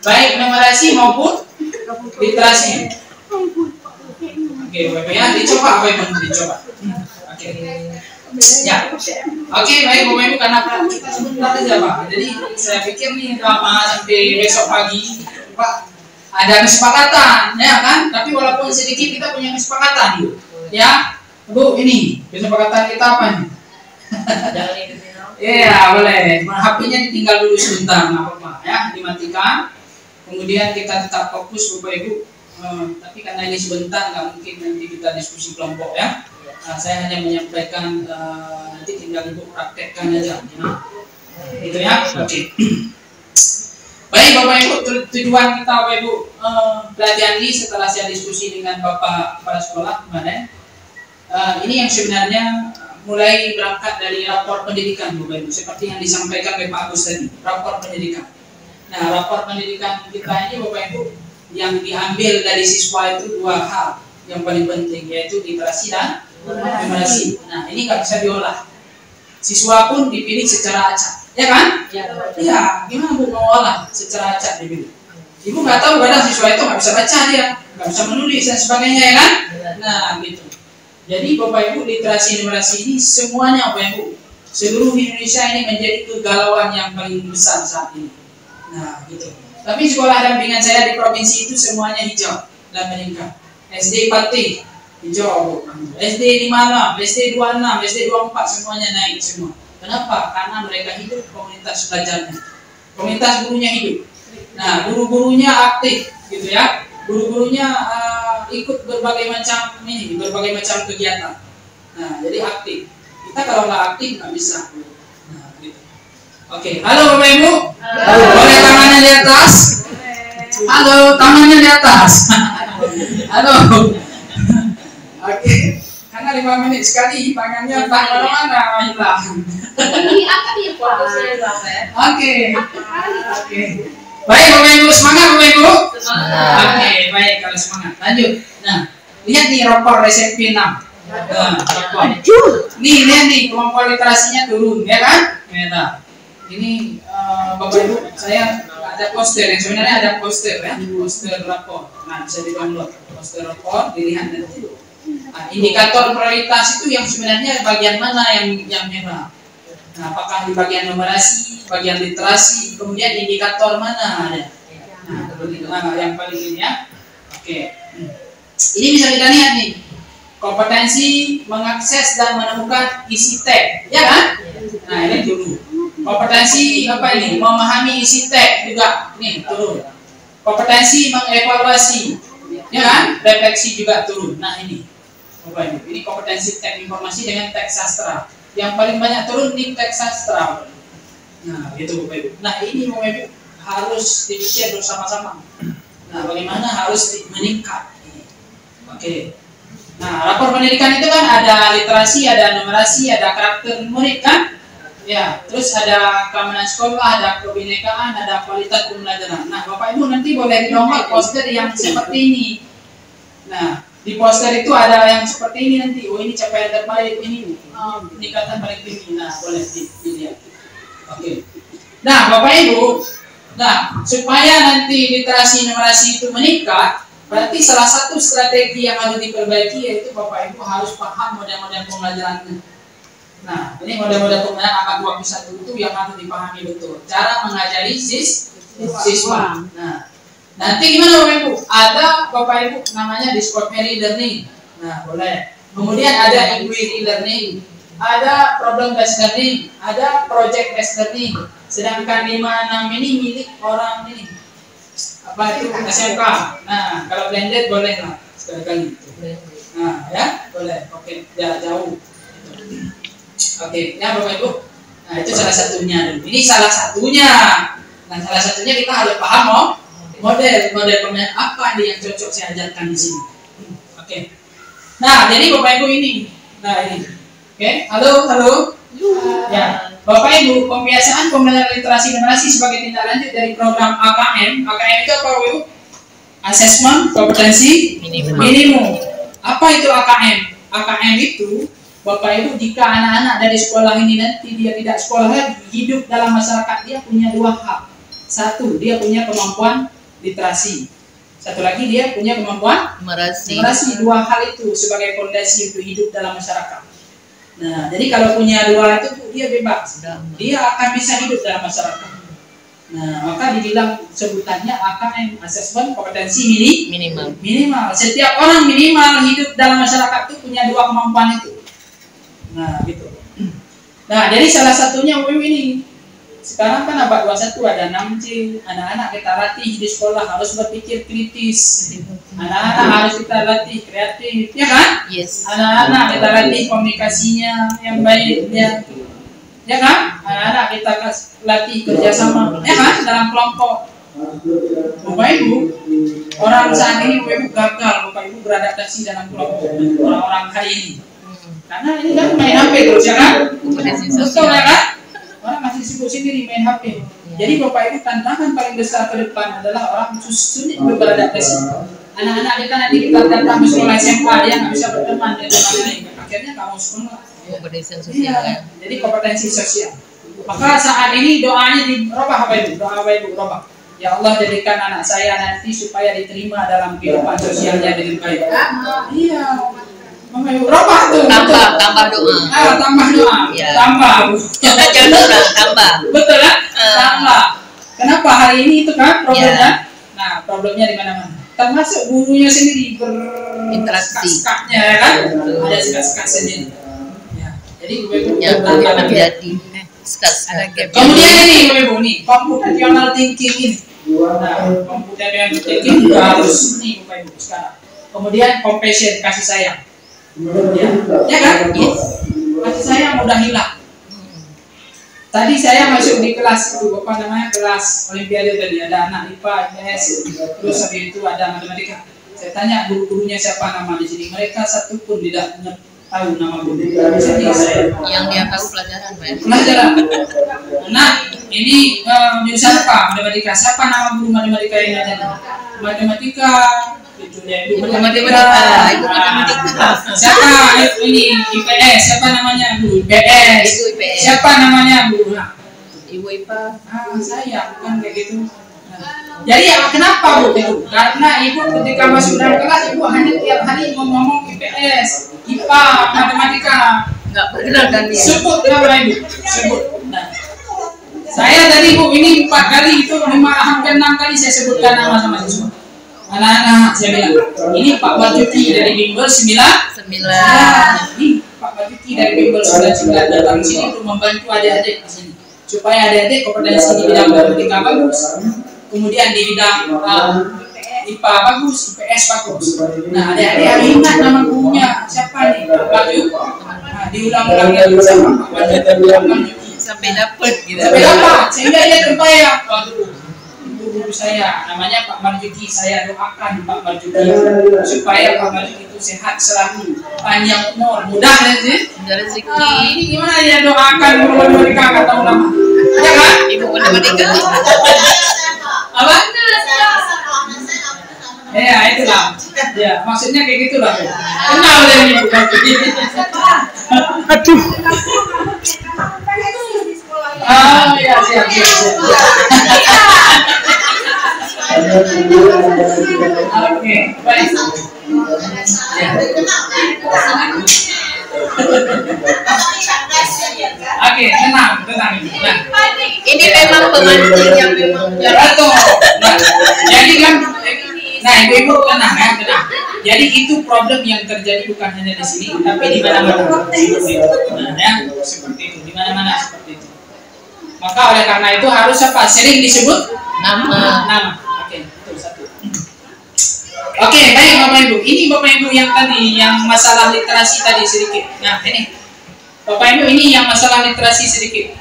Baik numerasi maupun literasi. Oke, Bapak ya, dicoba Bapak Ibu, dicoba. Oke. Ya. Oke, baik Bapak Ibu, karena kita sebentar aja Pak. Jadi saya pikir nih lama sampai besok pagi, Pak, ada kesepakatan, ya kan? Tapi walaupun sedikit kita punya kesepakatan, ya. Bu, ini kesepakatan kita apa nih? Iya, boleh. HP-nya ditinggal dulu sebentar, nggak apa-apa, ya, dimatikan. Kemudian kita tetap fokus Bapak Ibu. Tapi karena ini sebentar, nggak mungkin nanti kita diskusi kelompok ya. Nah, saya hanya menyampaikan, nanti tinggal Ibu praktekkan aja, ya. Gitu ya. Oke. Baik Bapak Ibu, tujuan kita Bapak Ibu pelatihan ini setelah saya diskusi dengan Bapak kepala sekolah kemarin, ini yang sebenarnya mulai berangkat dari rapor pendidikan Bapak Ibu, seperti yang disampaikan oleh Pak Agus tadi, rapor pendidikan. Nah, rapor pendidikan kita ini Bapak Ibu yang diambil dari siswa itu dua hal yang paling penting, yaitu literasi dan numerasi. Nah, ini nggak bisa diolah. Siswa pun dipilih secara acak, ya kan? Ya, gimana Bu mau olah secara acak dipilih? Ibu nggak tahu kadang siswa itu nggak bisa baca dia, nggak bisa menulis dan sebagainya, ya kan? Nah, gitu. Jadi Bapak Ibu, literasi numerasi ini semuanya Bapak Ibu, seluruh Indonesia ini menjadi kegalauan yang paling besar saat ini. Nah, gitu. Tapi sekolah dampingan saya di provinsi itu semuanya hijau dan meningkat. SD Pati hijau, SD 56, SD 26, SD 24 semuanya naik semua. Kenapa? Karena mereka hidup komunitas belajarnya, komunitas gurunya hidup. Nah, guru-gurunya aktif, gitu ya. Guru-gurunya ikut berbagai macam kegiatan. Nah, jadi aktif. Kita kalau nggak aktif nggak bisa. Nah, gitu. Oke, halo Bapak Ibu. Halo. Boleh tangannya di atas? Halo, tangannya di atas. Halo. Oke, karena 5 menit sekali tangannya entah mana hilang. Ini apa dia fokusnya ya? Oke. Baik Bapak Ibu, semangat Bapak Ibu. Oke, baik kalau semangat. Lanjut. Nah, lihat nih rapor SMP 6. Nah, rapor. Nih, lihat nih kemampuan literasinya turun, ya kan? Nah, ini Bapak Ibu, saya ada poster yang sebenarnya ada poster ya, poster rapor. Nah, bisa di-download poster rapor, dilihat nanti. Nah, indikator prioritas itu yang sebenarnya bagian mana yang merah? Nah, apakah di bagian numerasi, bagian literasi, kemudian indikator mana ada? Nah, yang paling ini ya. Oke. Ini bisa kita lihat nih. Kompetensi mengakses dan menemukan isi tag, ya kan? Nah, ini dulu. Kompetensi apa ini? Memahami isi tag juga, nih turun. Kompetensi mengevaluasi, ya kan? Refleksi juga turun. Nah, ini. Bapak Ibu, ini kompetensi teks informasi dengan teks sastra. Yang paling banyak turun di teks sastra. Nah, gitu Bapak Ibu. Nah, ini Bapak Ibu harus dipikir bersama-sama. Nah, bagaimana harus meningkat. Oke. Nah, rapor pendidikan itu kan ada literasi, ada numerasi, ada karakter murid kan? Ya, terus ada keamanan sekolah, ada kebinekaan, ada kualitas pembelajaran. Nah, Bapak Ibu nanti boleh download poster yang seperti ini. Nah, di poster itu ada yang seperti ini nanti. Oh, ini capaian terbaik, ini peningkatan paling tinggi. Nah, boleh dilihat. Oke. Nah, Bapak Ibu, nah supaya nanti literasi numerasi itu meningkat, berarti salah satu strategi yang harus diperbaiki yaitu Bapak Ibu harus paham model-model pembelajarannya. Nah, ini model-model pembelajaran abad 21 itu yang harus dipahami betul. Cara mengajari siswa. Nah, nanti gimana Bapak Ibu? Ada Bapak Ibu namanya discovery learning. Nah, boleh. Kemudian ada inquiry learning, ada problem based learning, ada project based learning. Sedangkan 5-6 ini milik orang ini. Apa itu SMK. Nah, kalau blended boleh lah sekali-kali. Nah, ya, boleh. Oke, jauh. Oke, ya Bapak Ibu. Nah, itu salah satunya. Ini salah satunya. Nah, salah satunya kita harus paham model pembelajaran apa nih yang cocok saya ajarkan di sini. Oke. Nah, jadi Bapak Ibu ini. Nah, ini. Oke, halo. Ya, Bapak Ibu, pembiasaan pembelajaran literasi numerasi sebagai tindak lanjut dari program AKM. AKM itu apa, Bapak Ibu? Assessment kompetensi minimum. Apa itu AKM? AKM itu Bapak Ibu, jika anak-anak dari sekolah ini nanti dia tidak sekolah lagi, hidup dalam masyarakat dia punya dua hak. Satu, dia punya kemampuan literasi. Satu lagi dia punya kemampuan numerasi. Dua hal itu sebagai fondasi untuk hidup dalam masyarakat. Nah, jadi kalau punya dua itu dia bebas. Dia akan bisa hidup dalam masyarakat. Nah, maka dibilang sebutannya AKM, Assessment Kompetensi Minimal. Setiap orang minimal hidup dalam masyarakat itu punya dua kemampuan itu. Nah, gitu. Nah, jadi salah satunya ini. Sekarang kan abad 21 ada 6C, anak-anak kita latih di sekolah harus berpikir kritis, anak-anak harus kita latih kreatif, ya kan? Yes. Anak-anak kita latih komunikasinya yang baik, ya kan? Anak-anak kita latih kerjasama, ya kan? Dalam kelompok. Bapak Ibu, orang saat ini Bapak Ibu gagal, Bapak Ibu beradaptasi dalam kelompok orang-orang hari ini, karena ini kan main HP terus, ya kan? Betul, ya kan? Orang masih sibuk sendiri main HP. Jadi Bapak Ibu, tantangan paling besar ke depan adalah orang sulit untuk beradaptasi. Anak-anak kita nanti kita datang ke sekolah SMA, dia nggak bisa berteman dengan orang lain. Akhirnya nggak mau sekolah. Iya, jadi kompetensi sosial. Maka saat ini doanya dirubah Bapak Ibu, doa Bapak Ibu rubah. Ya Allah, jadikan anak saya nanti supaya diterima dalam kehidupan sosialnya dengan baik. Iya. Rubah tuh. Tambah doa. Tambah doa. Ya. Tambah. Jangan orang tambah. Betul kan? Tambah. Kenapa hari ini itu kan problemnya? Ya. Nah, problemnya di mana-mana. Termasuk gurunya sendiri interaksi. Skaknya ya kan? Ada skak sendiri. Ya. Jadi yang terjadi. Kemudian ini Ibu nih, computational thinking ini. Nah, computational thinking harus nih Bapak Ibu sekarang. Kemudian compassion, kasih sayang. Ya kan? Kasih sayang udah hilang. Tadi saya masuk di kelas itu, apa namanya, kelas Olimpiade tadi, ada anak IPA, IPS, terus habis itu ada matematika. Saya tanya guru-gurunya siapa nama di sini, mereka satu pun tidak tahu nama guru. Jadi saya yang dia tahu pelajaran, Pak. Pelajaran. Nah, ini jurusan apa? Matematika. Siapa nama guru matematika yang ada? Matematika. Ibu matematika. Siapa ini IPS? Siapa namanya Bu? IPS. Siapa namanya Bu? Ibu IPA. Saya bukan kayak gitu. Jadi kenapa Bu? Karena Ibu ketika masuk dalam kelas Ibu hanya tiap hari ngomong IPS, IPA, matematika. Enggak perkenalkan dia. Sebut nama Ibu. Sebut. Nah, saya tadi Bu ini 4 kali itu 5 hampir 6 kali saya sebutkan nama sama siswa. Anak-anak saya bilang, ini Pak Marjuki dari Bimbel 9. Ini Pak Marjuki dari Bimbel 9 datang di sini untuk membantu adik-adik di sini, supaya adik-adik kompetensi di bidang matematika bagus, kemudian di bidang IPA bagus, IPS bagus. Nah, adik-adik harus ingat nama gurunya siapa nih, Pak Marjuki. Nah, diulang-ulang lagi sama Pak Marjuki sampai dapat gitu. Sampai dapat, sehingga dia terbayang. Guru saya namanya Pak Marjuki, saya doakan Pak Marjuki supaya Pak Marjuki itu sehat selalu, panjang umur, mudah rezeki. Ini gimana ya, doakan guru matematika nggak tahu nama, ya kan? Ibu matematika. Apa? Ya itulah, ya maksudnya kayak gitulah. Kenal dari Ibu Marjuki. Aduh. Ya siap. Oke, baik. Oke, tenang. Nah, ini memang pembantu yang memang betul. Nah, jadi kan, ibu tenang ya, tenang. Jadi itu problem yang terjadi bukan hanya di sini, tapi di mana-mana. Nah, ya, seperti itu, di mana-mana seperti itu. Maka oleh karena itu harus apa? Sering disebut nama. Oke, itu satu. Oke, baik Bapak Ibu. Ini Bapak Ibu yang tadi, yang masalah literasi tadi sedikit. Nah, ini Bapak Ibu, ini yang masalah literasi sedikit.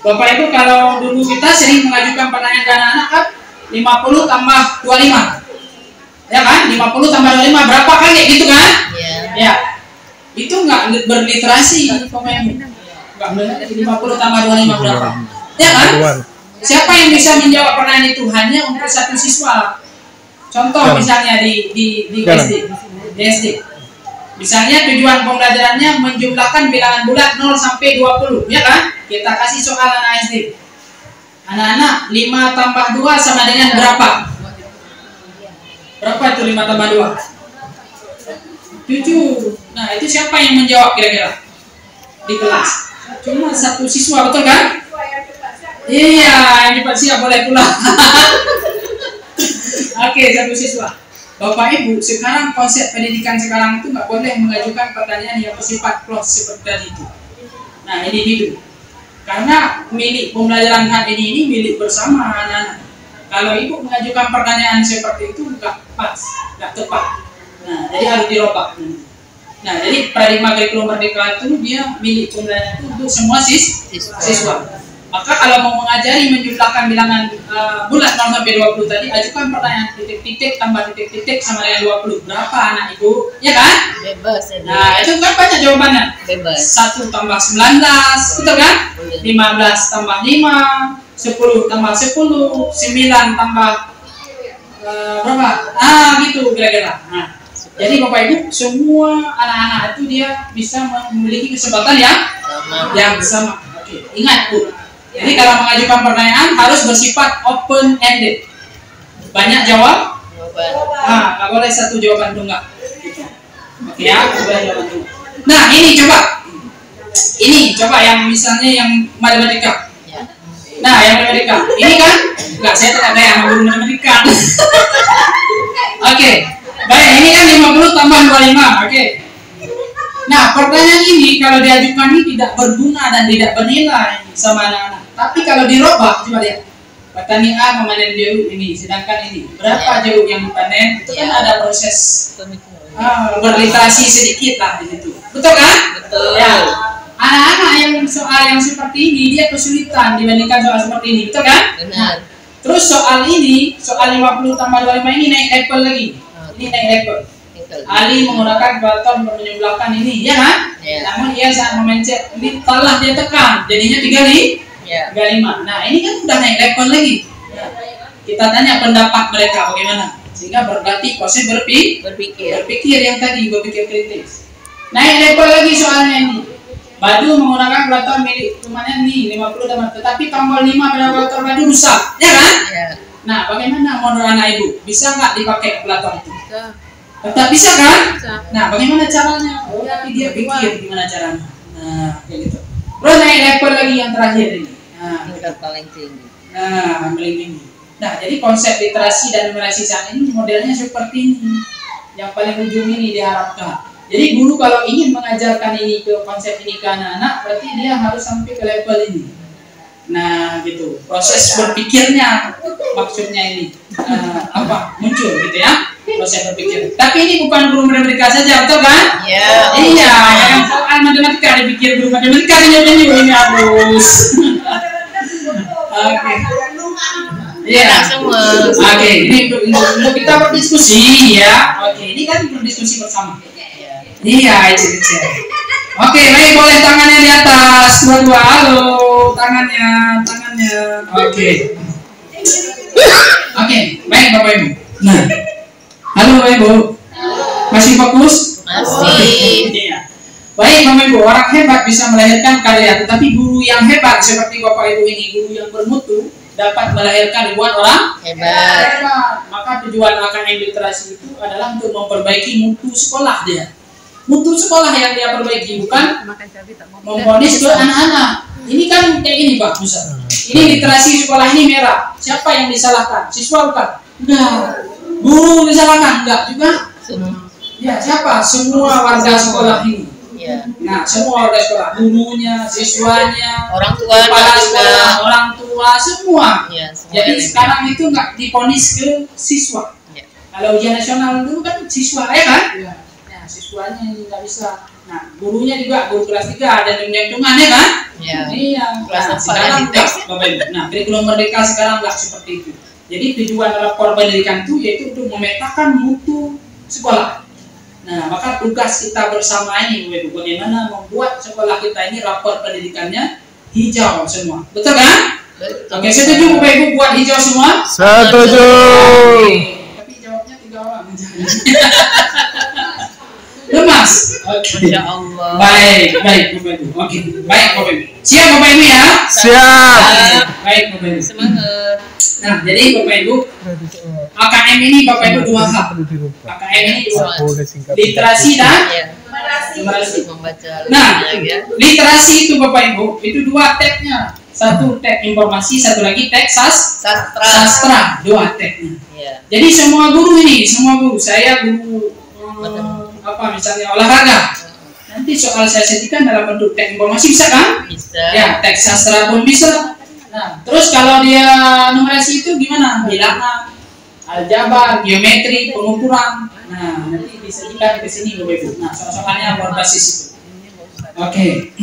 Bapak Ibu, kalau dulu kita sering mengajukan pertanyaan ke anak-anak kan 50 tambah 25. Ya kan? 50 tambah 25 berapa kan, kayak gitu kan? Ya. Itu nggak berliterasi Bapak Ibu. 50 tambah 25 berapa? Ya kan? Siapa yang bisa menjawab pertanyaan itu? Hanya untuk satu siswa. Contoh misalnya di SD. Misalnya tujuan pembelajarannya menjumlahkan bilangan bulat 0 sampai 20, ya kan? Kita kasih soal anak SD. Anak-anak, 5 tambah 2 sama dengan berapa? Berapa itu 5 tambah 2? 7. Nah, itu siapa yang menjawab kira-kira di kelas? Cuma satu siswa, betul kan? Iya, yang cepat siap boleh pulang. Oke, satu siswa. Bapak Ibu, sekarang konsep pendidikan sekarang itu nggak boleh mengajukan pertanyaan yang bersifat close seperti tadi itu. Nah, individu. Karena milik pembelajaran hari ini milik bersama anak-anak. Kalau ibu mengajukan pertanyaan seperti itu nggak pas, nggak tepat. Nah, jadi harus dirubah. Nah, jadi paradigma kurikulum merdeka itu dia milik pembelajaran itu untuk semua siswa. Maka kalau mau mengajari menjumlahkan bilangan bulat 0 sampai 20 tadi, ajukan pertanyaan titik-titik tambah titik-titik sama dengan 20. Berapa anak ibu? Ya kan? Bebas ya. Nah, itu kan banyak jawabannya. Bebas. 1 tambah 19, betul kan? 15 tambah 5, 10 tambah 10, 9 tambah berapa? Gitu kira-kira. Nah, jadi Bapak Ibu, semua anak-anak itu dia bisa memiliki kesempatan yang sama. Oke, ingat Bu. Jadi kalau mengajukan pertanyaan harus bersifat open ended. Banyak jawab. Nggak boleh satu jawaban tunggal. Oke ya, boleh jawaban tunggal. Nah, ini coba yang misalnya yang matematika. Nah, yang matematika. Ini kan enggak, saya tidak ada yang guru matematika. Oke. Baik, ini kan 50 tambah 25. Oke. Nah, pertanyaan ini kalau diajukan ini tidak berguna dan tidak bernilai sama anak-anak. Tapi kalau dirubah, coba lihat. Petani A memanen jeruk ini, sedangkan ini berapa jeruk yang dipanen? Itu kan ada proses berliterasi sedikit lah di situ. Betul kan? Betul. Ya. Anak-anak yang soal yang seperti ini dia kesulitan dibandingkan soal seperti ini, betul kan? Benar. Terus soal ini, soal 50 tambah 25 ini naik level lagi. Ini naik level. Ali menggunakan kalkulator untuk menjumlahkan ini, ya kan? Namun ia saat memencet ini telah dia tekan, jadinya 35. Nah, ini kan udah naik level lagi. Kita tanya pendapat mereka bagaimana, sehingga berarti proses berpikir yang tadi berpikir kritis. Naik level lagi soalnya ini. Badu menggunakan kalkulator milik temannya nih 50 teman, tetapi tombol 5 pada kalkulator Badu rusak, ya kan? Nah, bagaimana menurut anak ibu? Bisa nggak dipakai kalkulator itu? Tetap bisa kan? Nah, bagaimana caranya? Oh, tapi dia pikir gimana caranya. Nah, kayak gitu. Terus naik level lagi yang terakhir ini. Nah, paling tinggi. paling tinggi. Nah, jadi konsep literasi dan numerasi saat ini modelnya seperti ini. Yang paling ujung ini diharapkan. Jadi guru kalau ingin mengajarkan ini ke konsep ini ke anak-anak, berarti dia harus sampai ke level ini. Nah, gitu. Proses berpikirnya maksudnya ini muncul gitu ya. Proses berpikir. Tapi ini bukan guru matematika saja, betul kan? Iya. Iya, yang soal matematika dipikir guru matematika ini harus. Oke. Iya. Semua. Oke, ini untuk kita berdiskusi ya. Oke, ini kan berdiskusi bersama. Iya, itu. Oke, baik, boleh tangannya di atas. Dua-dua, halo. Tangannya. Oke. Oke, baik Bapak Ibu. Nah, halo Bapak Ibu. Masih fokus? Masih. Iya. Baik Bapak Ibu, orang hebat bisa melahirkan karya, tetapi guru yang hebat seperti Bapak Ibu ini, guru yang bermutu, dapat melahirkan ribuan orang hebat. Maka tujuan akademi literasi itu adalah untuk memperbaiki mutu sekolah dia. Mutu sekolah yang dia perbaiki, bukan memponis ke anak-anak. Ini kan kayak gini Pak Musa. Ini literasi sekolah ini merah. Siapa yang disalahkan? Siswa bukan? Enggak. Guru disalahkan? Enggak juga. Ya, siapa? Semua warga sekolah ini. Nah, semua warga sekolah, gurunya, siswanya, orang tua, kepala sekolah, orang tua, semua. Jadi sekarang itu nggak diponis ke siswa. Kalau ujian nasional dulu kan siswa, ya kan? Nah, siswanya nggak bisa. Nah, gurunya juga, guru kelas 3 ada hitung-hitungan, ya kan? Iya. Nah, sekarang enggak, Bapak Ibu. Nah, kurikulum merdeka sekarang nggak seperti itu. Jadi tujuan rapor pendidikan itu yaitu untuk memetakan mutu sekolah. Nah, maka tugas kita bersama ini, Bapak Ibu, bagaimana membuat sekolah kita ini rapor pendidikannya hijau semua. Betul kan? Betul. Oke, setuju Bapak Ibu buat hijau semua? Setuju. Tapi jawabnya 3 orang. Lemas. Oke. Masya Allah. Baik, baik Bapak Ibu. Oke, baik Bapak Ibu. Siap Bapak Ibu ya? Siap. Baik Bapak Ibu. Semangat. Nah, jadi Bapak Ibu, AKM ini Bapak Ibu dua hal. AKM ini dua hal. Literasi dan Ya. numerasi. Membaca Nah, ya. literasi itu Bapak Ibu, itu dua tagnya. Satu tag informasi, satu lagi tag Sastra. sastra, dua tagnya. Ya. Jadi semua guru ini, semua guru, saya guru apa misalnya olahraga. Nanti soal saya sediakan dalam bentuk tag informasi bisa kan? Bisa. Ya, tag sastra pun bisa. Nah, terus kalau dia numerasi itu gimana? Bilangan, aljabar, geometri, pengukuran. Nah, nanti disajikan ke sini Bapak Ibu. Nah, soal-soalnya berbasis itu. Oke.